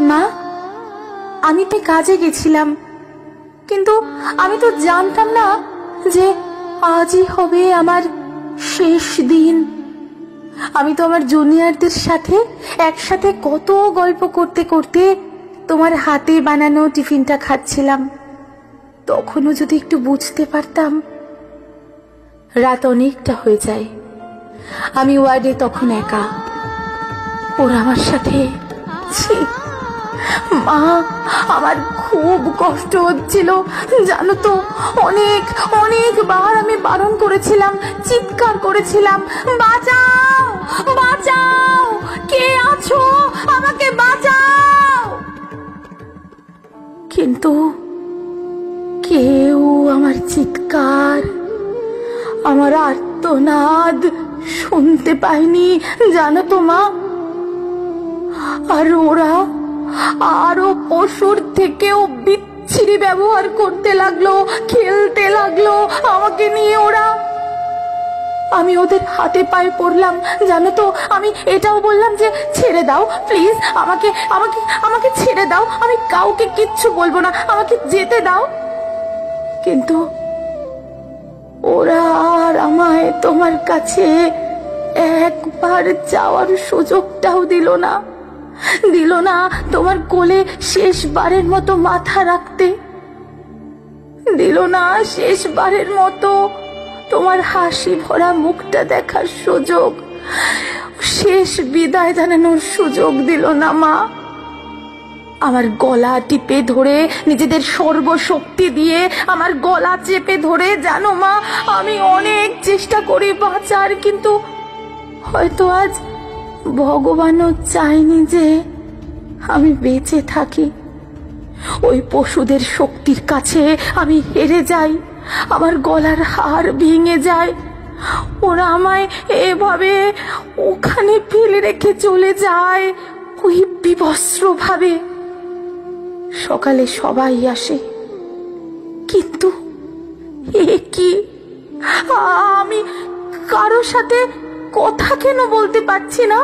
মা, আমি তো কাজে গেছিলাম, কিন্তু আমি তো জানতাম না যে আজই হবে আমার শেষ দিন। আমি তো আমার জুনিয়রদের সাথে একসাথে কত গল্প করতে করতে তোমার হাতে বানানো টিফিনটা খাচ্ছিলাম। তখনও যদি একটু বুঝতে পারতাম। রাত অনেকটা হয়ে যায়। আমি ওয়ার্ডে তখন একা। ওরা আমার সাথে, ছি মা, আমার খুব কষ্ট হচ্ছিল জানো তো। অনেকবার আমি বারণ করেছিলাম, চিৎকার করেছিলাম, বাঁচাও বাঁচাও, কে আছো, আমাকে বাঁচাও। কিন্তু কেউ আমার চিৎকার, আমার আর্তনাদ শুনতে পায়নি জানো তো মা। আর ওরা আরো পশুর থেকেও বিচ্ছিরি ব্যবহার করতে লাগলো, খেলতে লাগলো আমাকে নিয়ে ওরা। আমি ওদের হাতে পায়ে পড়লাম জানো তো। আমি এটাও বললাম যে ছেড়ে দাও প্লিজ, আমাকে আমাকে আমাকে ছেড়ে দাও, আমি কাউকে কিচ্ছু বলবো না, আমাকে যেতে দাও। কিন্তু ওরা আর আমায় তোমার কাছে একবার যাওয়ার সুযোগটাও দিল না তোমার কোলে শেষবারের মতো মাথা রাখতে, দিল না শেষবারের মতো তোমার হাসি ভরা মুখটা দেখার সুযোগ, শেষ বিদায় জানানোর সুযোগ দিল না মা। আমার গলা টিপে ধরে, নিজেদের সর্বশক্তি দিয়ে আমার গলা চেপে ধরে, জানো মা, আমি অনেক চেষ্টা করি বাঁচার, কিন্তু হয়তো আজ ভগবানও চায়নি যে আমি বেঁচে থাকি। ওই পশুদের শক্তির কাছে আমি হেরে যাই, আমার গলার হাড় ভেঙে যায়। ওরা আমায় এভাবে ওখানে ফেলে রেখে চলে যায়, ওই বিবস্ত্র ভাবে। সকালে সবাই আসে, কিন্তু এ কি, আমি কারো সাথে কথা কেন বলতে পারছি না?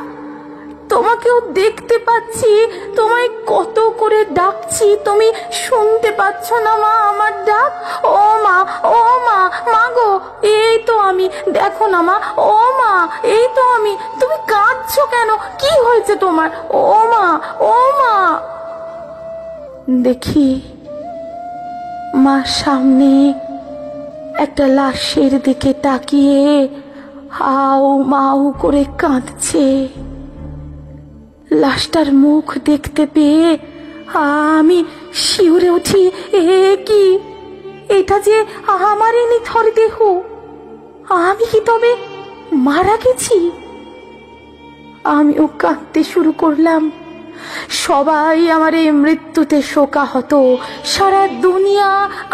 তোমাকেও দেখতে পাচ্ছি, তোমায় কত করে ডাকছি, তুমি শুনতে পাচ্ছ না মা আমার ডাক? ও মা, ও মা, মা গো, এই তো আমি, দেখো না মা, ও মা, এই তো আমি। তুমি কাঁদছো কেন? কি হয়েছে তোমার? ও মা, ও মা। দেখি মা সামনে একটা লাশের দিকে তাকিয়ে হাউ মাউ করে কাঁদছে। লাশটার মুখ দেখতে পেয়ে আমি শিউরে উঠি, এ কি, এটা যে আমারই নিথর দেহ। আমি কি তবে মারা গেছি? আমিও কাঁদতে শুরু করলাম। সবাই আমার এই মৃত্যুতে শোকাহত। সারা দুনিয়া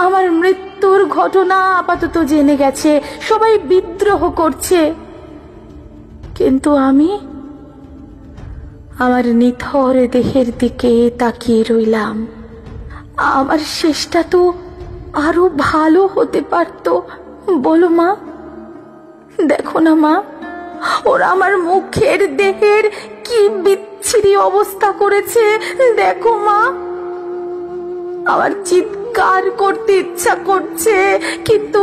আমার মৃত্যুর ঘটনা আপাতত জেনে গেছে, সবাই বিদ্রোহ করছে। কিন্তু আমি আমার নিথর দেহের দিকে তাকিয়ে রইলাম। আমার শেষটা তো আরো ভালো হতে পারতো, বলো মা। দেখো না মা, ওরা আমার মুখের দেহের কি বিচ্ছিরি অবস্থা করেছে, দেখো মা। আমার চিৎকার করতে ইচ্ছা করছে, কিন্তু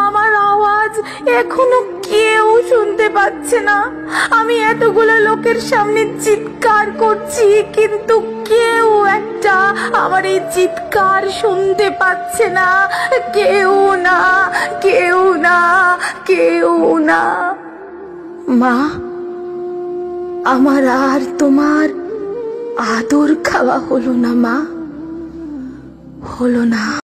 আমার আওয়াজ এখনো কেউ শুনতে পাচ্ছে না। আমি এতগুলো লোকের সামনে চিৎকার করছি, কিন্তু কেউ একটা আমার এই চিৎকার শুনতে পাচ্ছে না। কেউ না, কেউ না, কেউ না। মা, আমার আর তোমার আদর খাওয়া হলো না মা, হলো না।